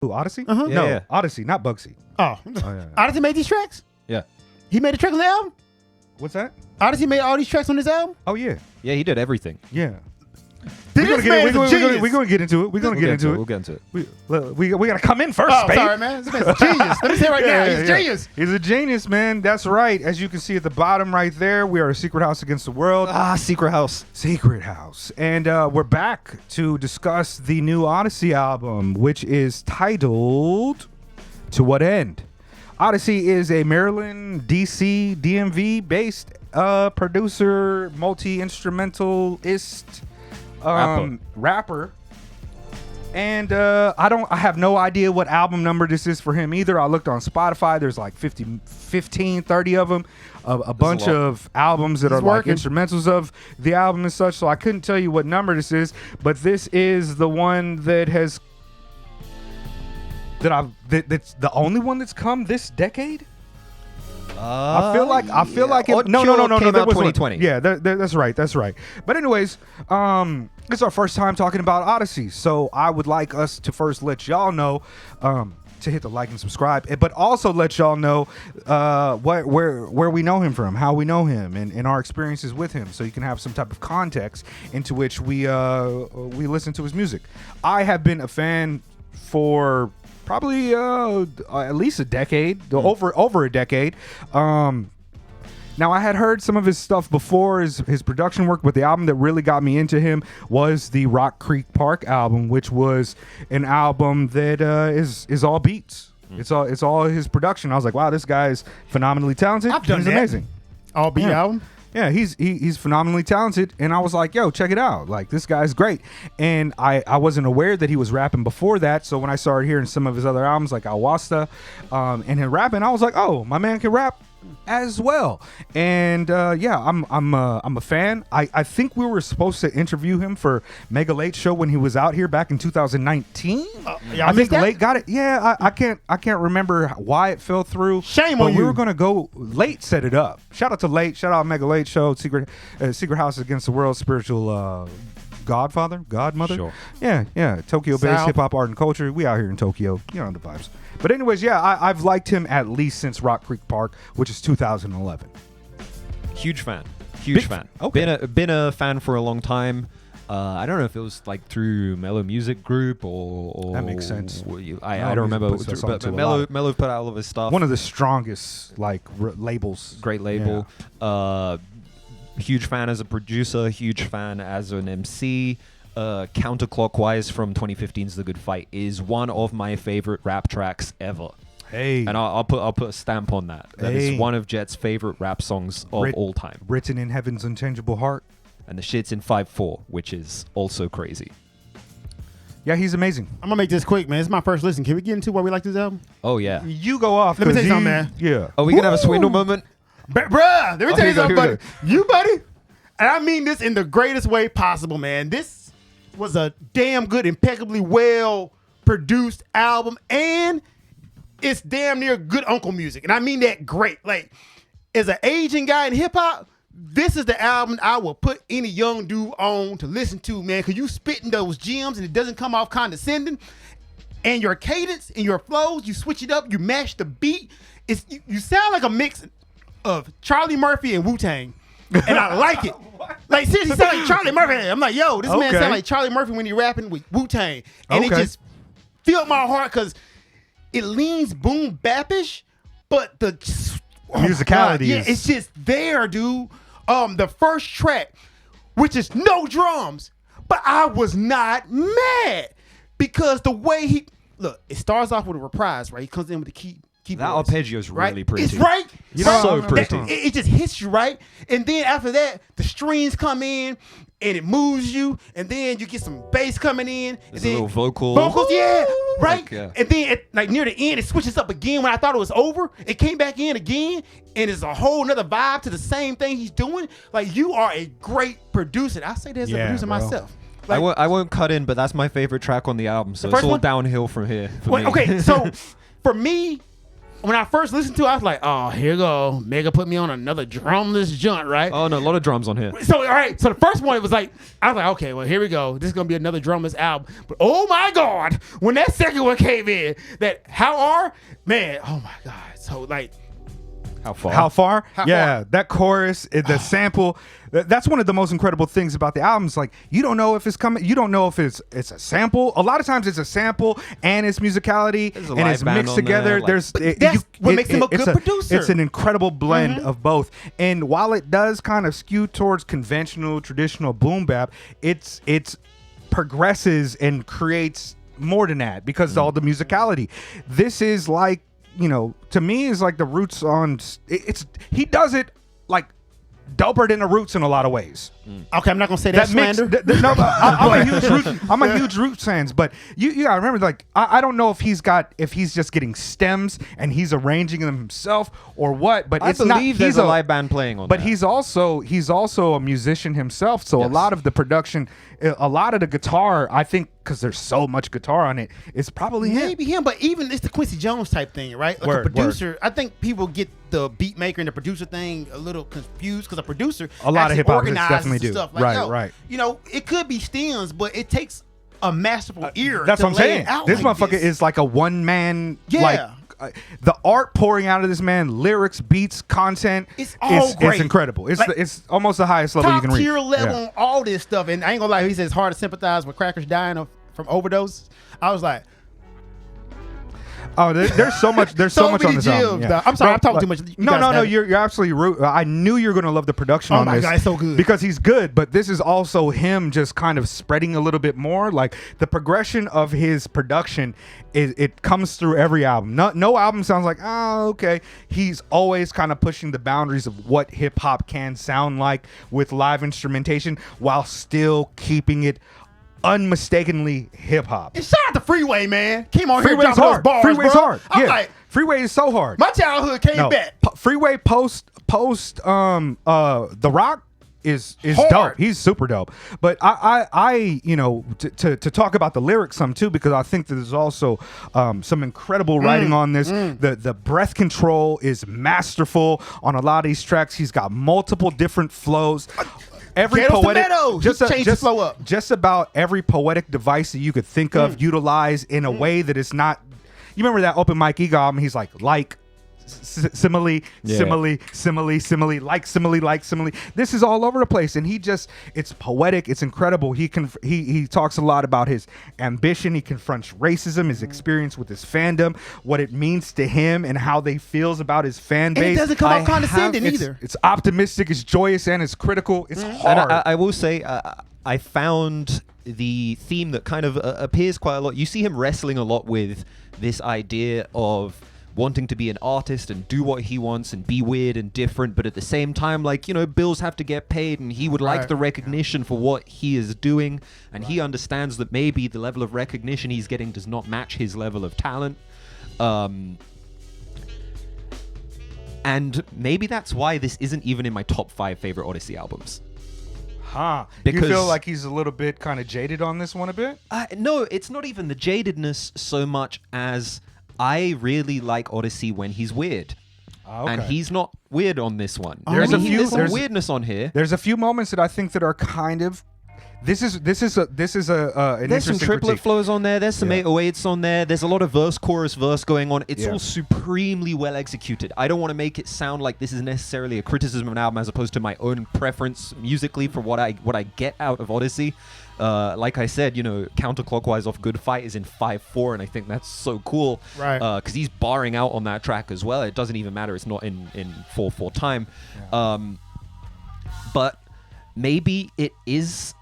Who, Odyssey? Uh-huh. No, Yeah. Odyssey, not Bugsy. Oh, yeah. Odyssey made these tracks? Yeah. He made a track on the album? What's that? Odyssey made all these tracks on this album? Oh, yeah. Yeah, he did everything. Yeah. This man is a genius. We're going to get into it. We're going to get into it. We'll get into it. We got to come in first, Oh, babe. sorry, man. This man's a genius. Let me say it right now. He's a genius. He's a genius, man. That's right. As you can see at the bottom right there, we are a secret house against the world. Secret House. Secret House. And we're back to discuss the new Odyssey album, which is titled To What End? Odyssey is a Maryland, D.C., DMV based producer, multi-instrumentalist, rapper. And I have no idea what album number this is for him either. I looked on Spotify. There's like 15, 30 of them. A bunch of albums that are like instrumentals of the album and such. So I couldn't tell you what number this is, but this is the one that has that's the only one that's come this decade. I feel like it. No. Came That out was 2020. Yeah, that's right. That's right. But anyways, it's our first time talking about Odyssey, so I would like us to first let y'all know to hit the like and subscribe, but also let y'all know where we know him from, how we know him, and our experiences with him, so you can have some type of context into which we listen to his music. I have been a fan for probably at least a decade, over a decade. Now, I had heard some of his stuff before, his production work, but the album that really got me into him was the Rock Creek Park album, which was an album that is all beats. It's all his production. I was like, wow, this guy is phenomenally talented. I've done He's that. amazing. All beat album? Yeah, he's phenomenally talented, and I was like, yo, check it out. Like, this guy's great. And I wasn't aware that he was rapping before that, so when I started hearing some of his other albums, like Awasta, and him rapping, I was like, oh, my man can rap as well. And I'm a fan. I think we were supposed to interview him for Mega Late Show when he was out here back in 2019. I think Late got it. Yeah, I can't remember why it fell through. Shame on you. We were gonna go. Late set it up. Shout out to Late. Shout out Mega Late Show. Secret House Against the World. Spiritual godmother. Sure. Yeah. Tokyo based hip hop art and culture. We out here in Tokyo. You know the vibes. But anyways, yeah, I've liked him at least since Rock Creek Park, which is 2011. Huge fan. Okay. Been a fan for a long time. I don't know if it was like through Mellow Music Group or That makes sense. I don't remember. But Mellow put out all of his stuff. One of the strongest labels. Great label. Yeah. Huge fan as a producer. Huge fan as an MC. Counterclockwise from 2015's The Good Fight is one of my favorite rap tracks ever. Hey, and I'll put a stamp on that. That is one of Jet's favorite rap songs of all time. Written in Heaven's Unchangeable Heart. And the shit's in 5/4, which is also crazy. Yeah, he's amazing. I'm gonna make this quick, man. It's my first listen. Can we get into why we like this album? Oh yeah. You go off. Let me tell you something, man. Yeah. Are we gonna have a Swindle moment? Bruh, let me tell you something, buddy. Here You, buddy, and I mean this in the greatest way possible, man. This was a damn good, impeccably well produced album, and it's damn near good uncle music. And I mean that great. Like, as an Asian guy in hip hop, this is the album I will put any young dude on to listen to, man, because you spitting those gems and it doesn't come off condescending. And your cadence and your flows, you switch it up, you match the beat. You sound like a mix of Charlie Murphy and Wu-Tang. And I like it. Like, seriously, sound like Charlie Murphy. I'm like, yo, this man sound like Charlie Murphy when he rapping with Wu-Tang. And it just filled my heart because it leans boom bappish, but the musicality is it's just there, dude. The first track, which is no drums, but I was not mad because the way it starts off with a reprise, right? He comes in with the keyboards. That arpeggio is really pretty. It's right. So pretty. It just hits you right. And then after that, the strings come in and it moves you. And then you get some bass coming in. There's and then a little vocals, yeah, right. Like, yeah. And then near the end, it switches up again. When I thought it was over, it came back in again, and it's a whole nother vibe to the same thing he's doing. Like, you are a great producer. I say that as a producer myself. Like, I won't cut in, but that's my favorite track on the album. So it's all downhill from here. For me. Okay, so for me, when I first listened to it, I was like, oh, here you go. Mega put me on another drumless joint, right? Oh no, a lot of drums on here. So, all right. So the first one, it was like, I was like, okay, well, here we go. This is going to be another drumless album. But oh my God, when that second one came in, that How Are, man, oh my God. So, like, How far? How far? How Yeah, far? that chorus, the sample. That's one of the most incredible things about the album. Is like you don't know if it's coming. You don't know if it's a sample. A lot of times it's a sample and it's musicality There's a and live it's band mixed on together. there, like- that's what makes him a good producer. It's an incredible blend of both. And while it does kind of skew towards conventional, traditional boom bap, it's progresses and creates more than that because of all the musicality. This is like, to me is like the Roots on. He does it like doper than the Roots in a lot of ways. okay, I'm not going to say that slander. No, but I'm a huge Roots fans, but you gotta remember, like I don't know if he's just getting stems and he's arranging them himself or what. But I it's not. believe there's a live band playing on. But that. he's also a musician himself. So a Yes. lot of the production, a lot of the guitar, I think, because there's so much guitar on it, it's probably him. Maybe him, but even it's the Quincy Jones type thing, right? Like Word, a producer, I think people get the beat maker and the producer thing a little confused because a producer, A lot of actually hip-hop artists organizes definitely the do. Stuff. Like, Right, yo, right. It could be stems, but it takes a masterful ear. That's to what I'm lay saying. it out This like motherfucker this. is like a one man. Yeah. Like the art pouring out of this man, lyrics, beats, content. It's all great. It's incredible. It's Like, it's almost the highest level you top can reach. tier level Yeah. on all this stuff. And I ain't gonna lie, he says it's hard to sympathize with crackers dying from overdose. I was like, Oh, there's so much. There's so much on many this album. gems, dog. I'm sorry, I'm talking too much. You No, guys no, no. have it. You're absolutely rude. I knew you were gonna love the production Oh on my this. God, it's so good. Because he's good, but this is also him just kind of spreading a little bit more. Like the progression of his production, it comes through every album. No album sounds like, oh, okay. He's always kind of pushing the boundaries of what hip hop can sound like with live instrumentation, while still keeping it unmistakably hip hop. And shout out to Freeway, man. Came on here Freeway's dropping those hard. bars, Freeway's bro. hard. I'm Yeah. like, Freeway is so hard. my childhood came back. Freeway post The Rock is Hard. dope. He's super dope. But I to talk about the lyrics some too, because I think that there's also some incredible writing on this. The breath control is masterful on a lot of these tracks. He's got multiple different flows. Every Ghetto poetic, Tomato. He changed the flow up. just about every poetic device that you could think of, utilized in a way that is not. You remember that Open Mike Ego album? He's like simile, Yeah. simile, like simile. This is all over the place, and it's poetic. It's incredible. He talks a lot about his ambition. He confronts racism, his experience with his fandom, what it means to him, and how they feels about his fan base. And it doesn't come off condescending It's- either. It's optimistic, it's joyous, and it's critical. It's And hard. I will say, I found the theme that kind of appears quite a lot. You see him wrestling a lot with this idea of wanting to be an artist and do what he wants and be weird and different, but at the same time, like, bills have to get paid, and he would like Right. the recognition for what he is doing, and he understands that maybe the level of recognition he's getting does not match his level of talent. And maybe that's why this isn't even in my top 5 favorite Odyssey albums. Huh. Because- You feel like he's a little bit kind of jaded on this one a bit? No, it's not even the jadedness so much as I really like Odyssey when he's weird. Okay. And he's not weird on this one. There's a few- There's some there's- weirdness on here. There's a few moments that I think that are kind of. This is an There's some interesting triplet critique. flows on there. There's some Yeah. 808s on there. There's a lot of verse, chorus, verse going on. It's Yeah. all supremely well executed. I don't want to make it sound like this is necessarily a criticism of an album as opposed to my own preference musically for what I get out of Odyssey. Like I said, counterclockwise off Good Fight is in 5/4, and I think that's so cool. Right. Because he's barring out on that track as well. It doesn't even matter. It's not in 4/4 time. Yeah. But maybe it is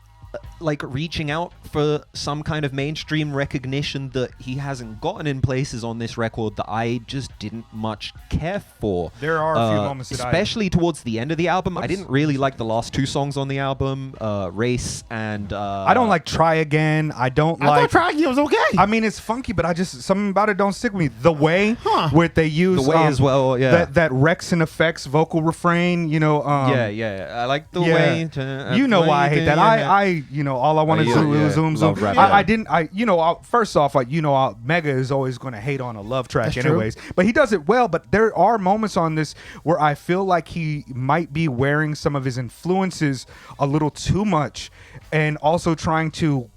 like reaching out for some kind of mainstream recognition that he hasn't gotten in places on this record that I just didn't much care for. There are a few moments that especially towards the end of the album. I Oops. didn't really like the last 2 songs on the album, Race and I don't like Try Again. I don't I like. thought Try Again was okay. I mean, it's funky, but something about it don't stick with me. The Way, where they use The Way as well, yeah. that Rex and Effects vocal refrain. yeah. I like the yeah. way. You know why I hate that. I say, all I want to do is zoom. Love rap, I didn't. First off, Mega is always going to hate on a love track, That's anyways. true. But he does it well. But there are moments on this where I feel like he might be wearing some of his influences a little too much, and also trying to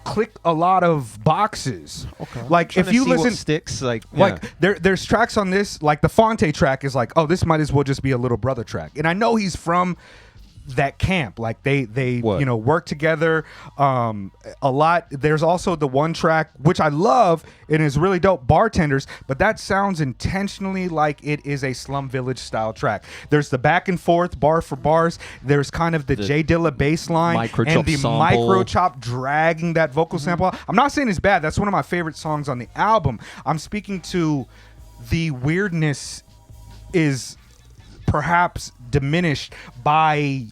click a lot of boxes. Okay. Like if you listen, sticks there's tracks on this, like the Fonte track is like, oh, this might as well just be a Little Brother track. And I know he's from that camp, like they work together a lot. There's also the one track which I love and is really dope, Bartenders, but that sounds intentionally like it is a Slum Village style track. There's the back and forth bar for bars. There's kind of the J Dilla bass line and the micro chop dragging that vocal sample. I'm not saying it's bad. That's one of my favorite songs on the album. I'm speaking to the weirdness is perhaps diminished by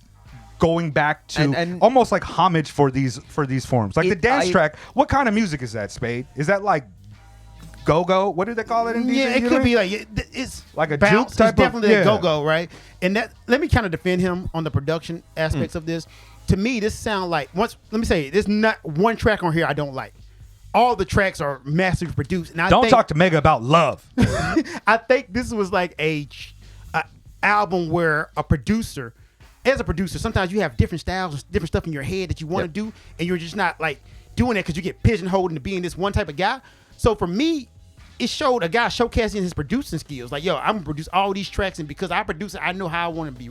going back to and almost like homage for these forms, like the dance track. What kind of music is that, Spade? Is that like go-go? What do they call it in DJ? Yeah, it could be like it's like a bounce. juke type it's definitely of, a go-go, right? And that, let me kind of defend him on the production aspects of this. To me, this sound like let me say, there's not one track on here I don't like. All the tracks are massively produced. And Don't talk to Mega about love. I think this was like a album where a producer, as a producer, sometimes you have different styles, different stuff in your head that you want to do, and you're just not like doing it because you get pigeonholed into being this one type of guy. So for me, it showed a guy showcasing his producing skills. Like, yo, I'm gonna produce all these tracks, and because I produce it, I know how I want to be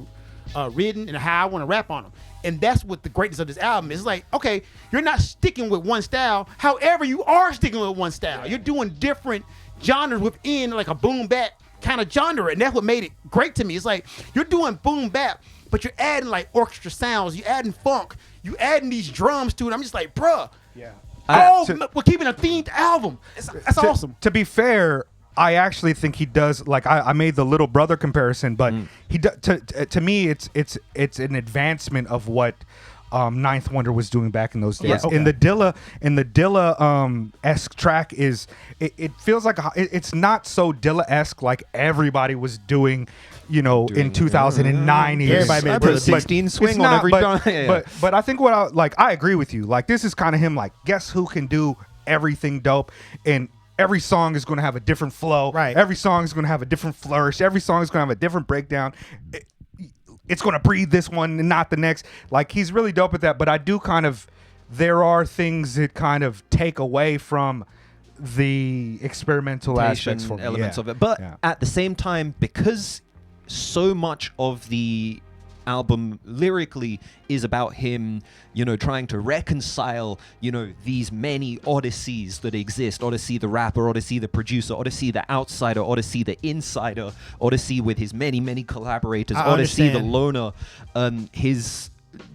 written and how I want to rap on them. And that's what the greatness of this album is. Like, okay, you're not sticking with one style. However, you are sticking with one style. You're doing different genres within like a boom bap kind of genre, and that's what made it great to me. It's like you're doing boom bap, but you're adding like orchestra sounds, you're adding funk, you adding these drums to it. I'm just like, bruh. Yeah. We're keeping a themed album. That's awesome. To be fair, I actually think he does. Like I made the Little Brother comparison, but he to me, it's an advancement of what Ninth Wonder was doing back in those days. Yeah, okay. In the Dilla esque track is it feels like it's not so Dilla-esque like everybody was doing. In 2009, everybody made a 16 swing on every time. But I think I agree with you. Like this is kind of him. Like, guess who can do everything dope, and every song is going to have a different flow. Right. Every song is going to have a different flourish. Every song is going to have a different breakdown. It's going to breathe this one and not the next. Like, he's really dope at that. But I do there are things that kind of take away from the experimental aspects for me. Elements of it. But at the same time, because so much of the album lyrically is about him, trying to reconcile, these many Odysseys that exist. Odyssey the rapper, Odyssey the producer, Odyssey the outsider, Odyssey the insider, Odyssey with his many, many collaborators, Odyssey the loner, his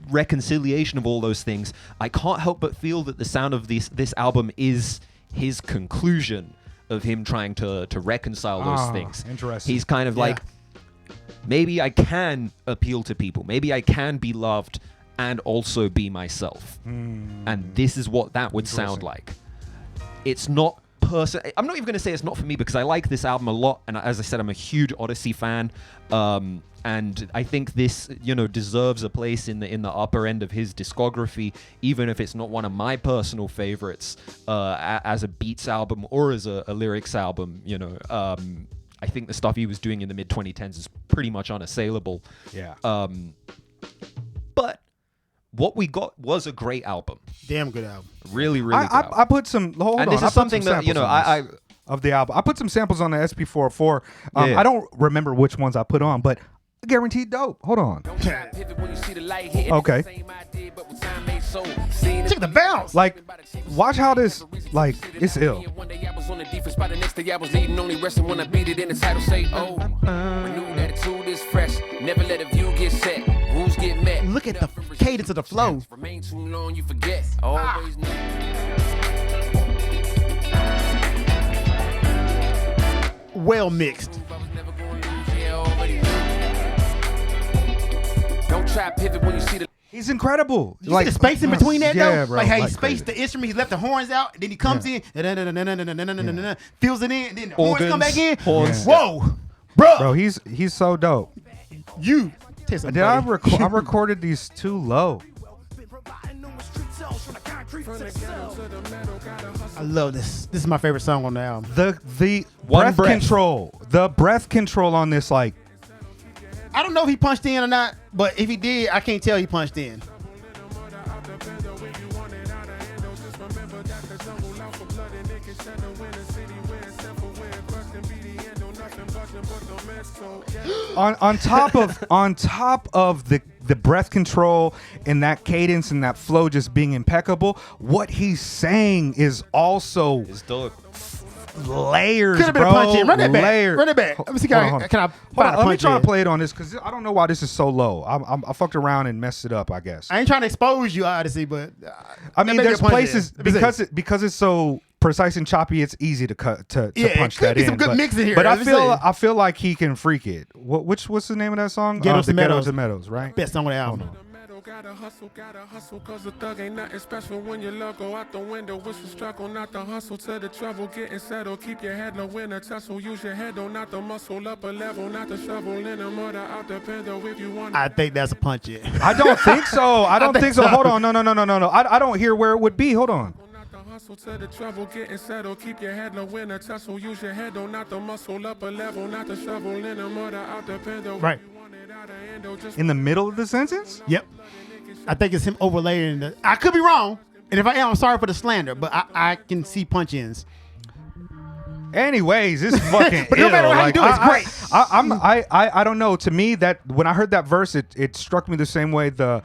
reconciliation of all those things. I can't help but feel that the sound of this album is his conclusion of him trying to reconcile those things. Interesting. He's kind of like, maybe I can appeal to people. Maybe I can be loved and also be myself. And this is what that would sound like. It's not I'm not even going to say it's not for me, because I like this album a lot. And as I said, I'm a huge Odyssey fan. And I think this, deserves a place in the upper end of his discography, even if it's not one of my personal favorites as a beats album or as a lyrics album. I think the stuff he was doing in the mid-2010s is pretty much unassailable. Yeah. But what we got was a great album. Damn good album. Really, really good album. I put some. Hold on. This is something that of the album. I put some samples on the SP404. I don't remember which ones I put on, but guaranteed dope. Hold on. Okay. Check the bounce. Like, watch how this, it's ill. Look at the cadence of the flow. Well mixed. Don't try pivot when you see the. He's incredible. You see the space in between that, though? Bro, like how he spaced the instrument, he left the horns out, and then he comes in, fills it in, and then the horns come back in. Horns. Whoa, bro. Bro, he's so dope. I recorded these too low. I love this. This is my favorite song on the album. The One breath control. The breath control on this, like, I don't know if he punched in or not, but if he did, I can't tell he punched in. on top of the breath control and that cadence and that flow just being impeccable, what he's saying is also It's dope. layers, Could have been bro. a punch in. Run it back. Layers. Run it back. Let me see. Hold on. Can I Hold find on, a let me punch try in? to play it on this because I don't know why this is so low. I fucked around and messed it up, I guess. I ain't trying to expose you, Odyssey, but I mean, maybe there's a punch places in. Let me see. because it's so precise and choppy. It's easy to cut to Yeah, it punch could that be in. some good but, mix in here. But Let me see. I feel like he can freak it. What's the name of that song? Ghetto The Tomatoes. Ghetto Tomatoes, right? Best song on the album. Gotta hustle, cause the thug ain't nothing special when your love go out the window. It's the struggle, not the hustle to the trouble. Getting settled, keep your head low in a tussle. Use your head though, not the muscle. Up a level, not the shovel. In the murder, out the pencil if you want. I think that's a punch in. I don't think so. I don't think so. Hold on. No. I don't hear where it would be. Hold on. Not the hustle to the trouble. Getting settled, keep your head low in a tussle. Use your head though, not the muscle. Up a level, not the shovel. In the murder, out the pencil. Right. In the middle of the sentence? Yep. I think it's him overlaying the. I could be wrong, and if I am, I'm sorry for the slander, but I can see punch ins. Anyways, this is fucking But no ill. matter how you do it, it's great. I don't know. To me, that when I heard that verse, it struck me the same way the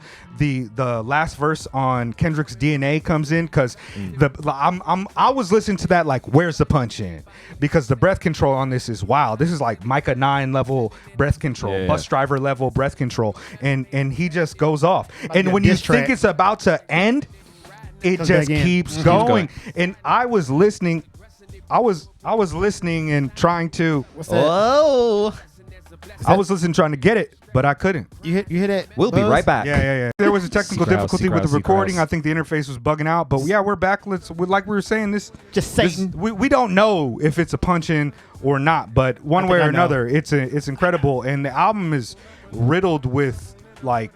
last verse on Kendrick's DNA comes in, because I was listening to that like, where's the punch in? Because the breath control on this is wild. This is like Micah 9 level breath control, Yeah. Bus Driver level breath control, and he just goes off. And a when you diss think track. it's about to end, it Comes just back in. keeps Mhm. going. And I was listening. I was listening and trying to. What's that? Whoa. I was listening trying to get it, but I couldn't. You hear that? We'll be buzz? right back. Yeah. There was a technical Grouse, difficulty with the grouse, recording. grouse. I think the interface was bugging out, but yeah, we're back. Like we were saying, this Just this- Satan. we don't know if it's a punch in or not, but one I way think or I know. another, it's incredible, and the album is riddled with like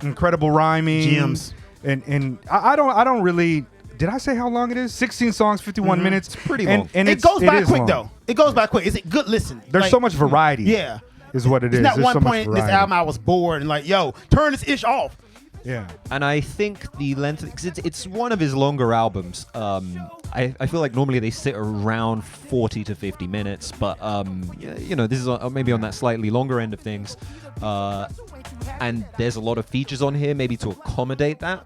incredible rhyming Gems. and I don't really. Did I say how long it is? 16 songs, 51 minutes. It's pretty long. And It goes by is quick long. though. It goes by quick. It's a good listen. There's Like, so much variety. Yeah. Is what it is. It's not There's one so much point in this variety. album I was bored and like, yo, turn this ish off. Yeah. And I think the length, because it's one of his longer albums. I feel like normally they sit around 40 to 50 minutes, but this is maybe on that slightly longer end of things. And there's a lot of features on here, maybe to accommodate that.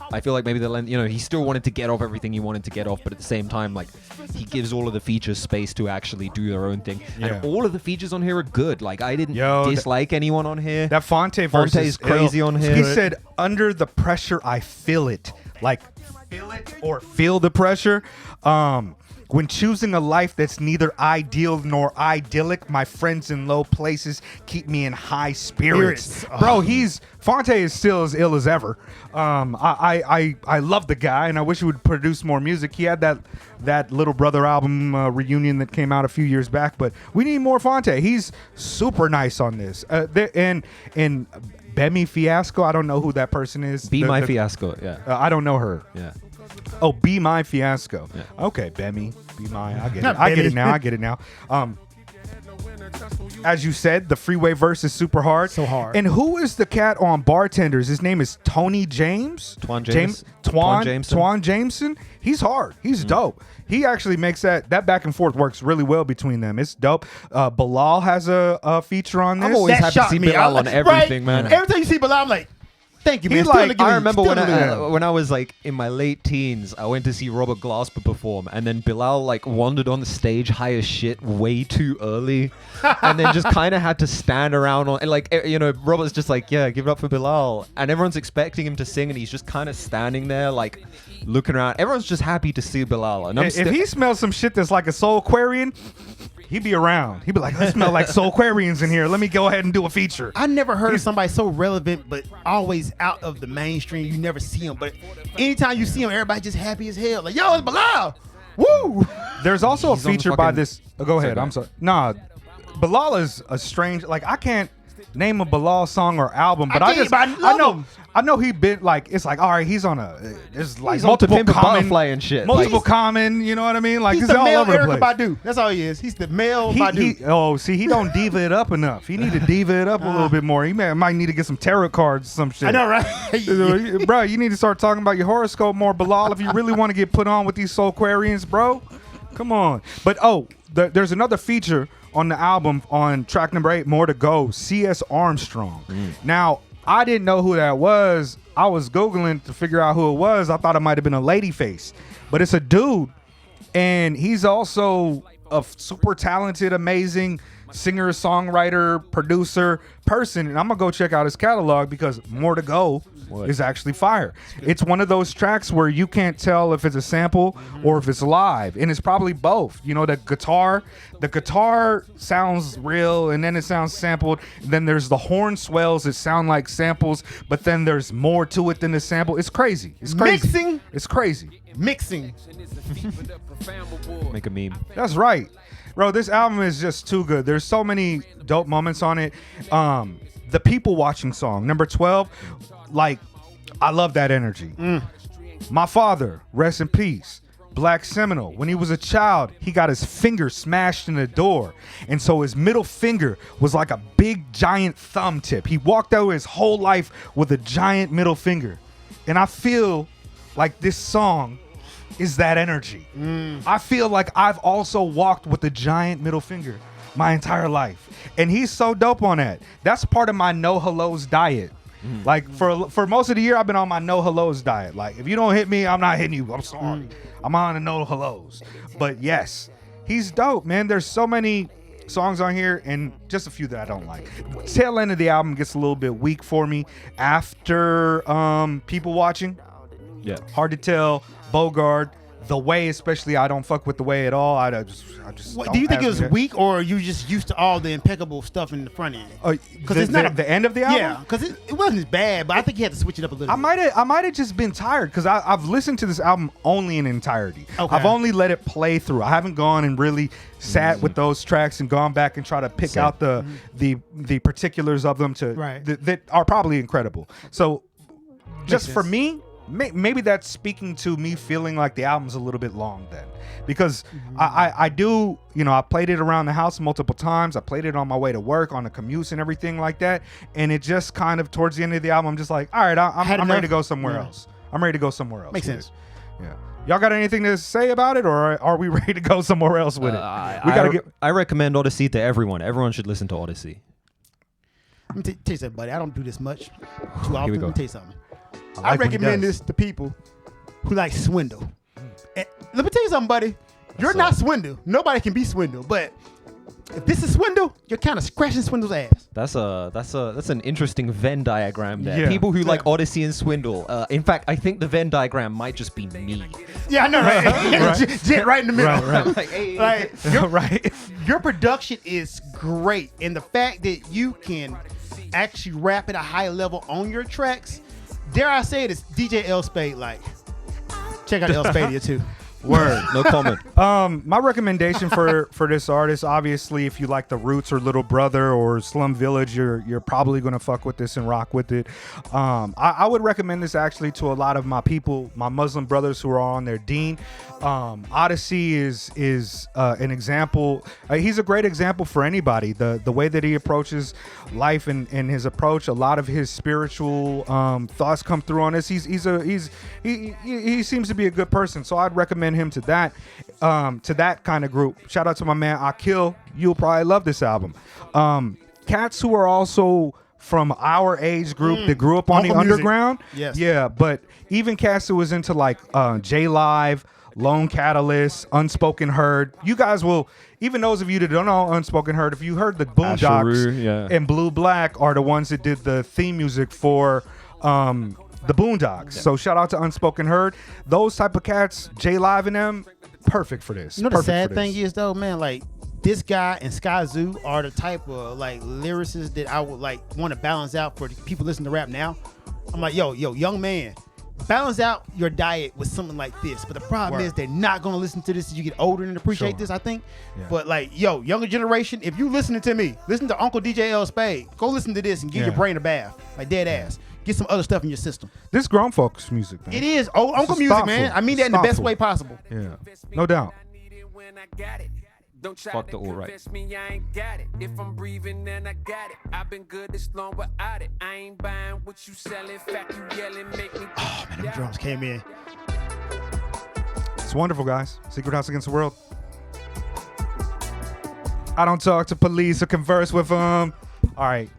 I feel like maybe the length, he still wanted to get off everything he wanted to get off, but at the same time, like, he gives all of the features space to actually do their own thing. Yeah. And all of the features on here are good. Like, I didn't Yo, dislike anyone on here. That Fonte verse Fonte's is crazy ill. on here. He said, "Under the pressure, I feel it. Like, feel it or feel the pressure. When choosing a life that's neither ideal nor idyllic, my friends in low places keep me in high spirits." Bro, Fonte is still as ill as ever. I love the guy, and I wish he would produce more music. He had that Little Brother album reunion that came out a few years back, but we need more Fonte. He's super nice on this. And Bemi Fiasco, I don't know who that person is. Be My Fiasco, yeah. I don't know her. Yeah. Oh, Be My Fiasco. Yeah. Okay, Bemi. Be My. I get it. Not I get Bemi. it now. I get it now. As you said, the Freeway verse is super hard. So hard. And who is the cat on Bartenders? His name is Tony James. Twan James- Twan Twan Jameson. Twan Jameson. He's hard. He's dope. He actually makes that back and forth works really well between them. It's dope. Bilal has a feature on this. I'm always That happy to shocked see me. Bilal I- on everything, right? man. Every time you see Bilal, I'm like, thank you, man. He's Still like- to give I me- remember still when to give me- when I was like in my late teens, I went to see Robert Glasper perform, and then Bilal like wandered on the stage high as shit way too early, and then just kind of had to stand around on, and like Robert's just like, yeah, give it up for Bilal, and everyone's expecting him to sing, and he's just kind of standing there like looking around. Everyone's just happy to see Bilal, and I'm If he smells some shit that's like a Soul Aquarian, he'd be around. He'd be like, "I smell like Soul Aquarians in here. Let me go ahead and do a feature." I never heard of somebody so relevant, but always out of the mainstream. You never see him, but anytime you see him, everybody just happy as hell. Like, yo, it's Bilal. Woo! There's also a He's on feature by fucking- this. Go ahead. Sorry, I'm sorry. Nah, Bilal is a strange. Like, I can't. name a Bilal song or album, but can't, but I love him. I know he been like, it's like, all right, he's on a, there's like He's on multiple Pimp a common, Butterfly and shit. multiple Like, common, you know what I mean? Like, He's it's the all male over the Erykah place. Badu. That's all he is. He's the male Badu. He don't diva it up enough. He need to diva it up a little bit more. He might need to get some tarot cards or some shit. I know, right? Bro, you need to start talking about your horoscope more, Bilal, if you really want to get put on with these Soulquarians, bro. Come on. But, there's another feature on the album on track number 8, More to Go, C.S. Armstrong. Now, I didn't know who that was. I was Googling to figure out who it was. I thought it might have been a lady face. But it's a dude, and he's also a super talented, amazing singer, songwriter, producer, person. And I'm going to go check out his catalog because More to Go is actually fire. It's one of those tracks where you can't tell if it's a sample or if it's live. And it's probably both. You know, the guitar sounds real and then it sounds sampled. Then there's the horn swells that sound like samples, but then there's more to it than the sample. It's crazy. It's crazy. Mixing. It's crazy. Mixing. make a meme. That's right. Bro, this album is just too good. There's so many dope moments on it. The people watching song, number 12, like, I love that energy. My father, rest in peace. Black Seminole. When he was a child, he got his finger smashed in the door. And so his middle finger was like a big, giant thumb tip. He walked out his whole life with a giant middle finger. And I feel like this song is that energy. I feel like I've also walked with a giant middle finger my entire life. And he's so dope on that. That's part of my no hellos diet. Like for most of the year, I've been on my no hellos diet. Like, if you don't hit me, I'm not hitting you. I'm sorry. I'm on the no hellos. But yes, he's dope, man. There's so many songs on here and just a few that I don't like. Tail end of the album gets a little bit weak for me after people watching. Yeah. Hard to tell. Bogart. The Way, especially, I don't fuck with The Way at all. I just What, don't do you think it ask was me. weak, or are you just used to all the impeccable stuff in the front end? Because it's not the end of the album. Yeah, because it wasn't as bad, but I think you had to switch it up a little. I might have just been tired because I've listened to this album only in entirety. Okay. I've only let it play through. I haven't gone and really sat with those tracks and gone back and try to pick out the particulars of them that are probably incredible. So just for me, maybe that's speaking to me feeling like the album's a little bit long then, because I do, I played it around the house multiple times. I played it on my way to work, on the commutes and everything like that. And it just kind of towards the end of the album, I'm just like, all right, I'm ready to go somewhere else. I'm ready to go somewhere else. Makes sense. Yeah. Y'all got anything to say about it, or are we ready to go somewhere else with it? I recommend Odyssey to everyone. Everyone should listen to Odyssey. Let me tell you something, buddy. I don't do this much too often. we go. Let me tell you something. I like when he recommend does. this to people who like swindle. And let me tell you something, buddy. You're not swindle. Nobody can be swindle. But if this is swindle, you're kind of scratching swindle's ass. That's an interesting Venn diagram there. Yeah. People who like Odyssey and swindle. In fact, I think the Venn diagram might just be me. Yeah, I know, right? Jet right in the middle. Right. Like, hey. Like, Right. your production is great, and the fact that you can actually rap at a high level on your tracks, dare I say it, is DJ L Spade. Like, check out El Spadia too. Word. No comment. My recommendation for this artist, obviously, if you like the Roots or Little Brother or Slum Village, you're probably gonna fuck with this and rock with it. I would recommend this actually to a lot of my people, my Muslim brothers who are on their deen. Odyssey is an example. He's a great example for anybody. The way that he approaches life and his approach, a lot of his spiritual thoughts come through on this. He seems to be a good person, so I'd recommend him to that kind of group. Shout out to my man Akil. You'll probably love this album. Cats who are also from our age group that grew up on the Uncle music. underground. Yes. Yeah, but even cats who was into like J Live, Lone Catalyst, Unspoken Herd. You guys will, even those of you that don't know Unspoken Herd, if you heard the Boondocks Asheru, yeah. and Blue Black are the ones that did the theme music for the Boondocks. So shout out to Unspoken Herd. Those type of cats, J Live and them, perfect for this. You know the Perfect sad for this. thing is though, man, like this guy and Sky Zoo are the type of like lyricists that I would like want to balance out for the people listening to rap now. I'm like, yo, young man, balance out your diet with something like this. But the problem is they're not going to listen to this as you get older and appreciate this, I think. Yeah. But like, yo, younger generation, if you listening to me, listen to Uncle DJ L Spade. Go listen to this and give your brain a bath, like dead ass. Get some other stuff in your system. This grown folks music, man. It is old uncle is music, thoughtful. man. I mean that in the best way possible. Yeah, no doubt. Fuck the all right. Me, I ain't got it. If I'm breathing, then I got it. I've been good this long without it. I ain't buying what you selling. Fact, you yelling, make me. Oh man, them drums came in. It's wonderful, guys. Secret House Against the World. I don't talk to police or converse with them. All right,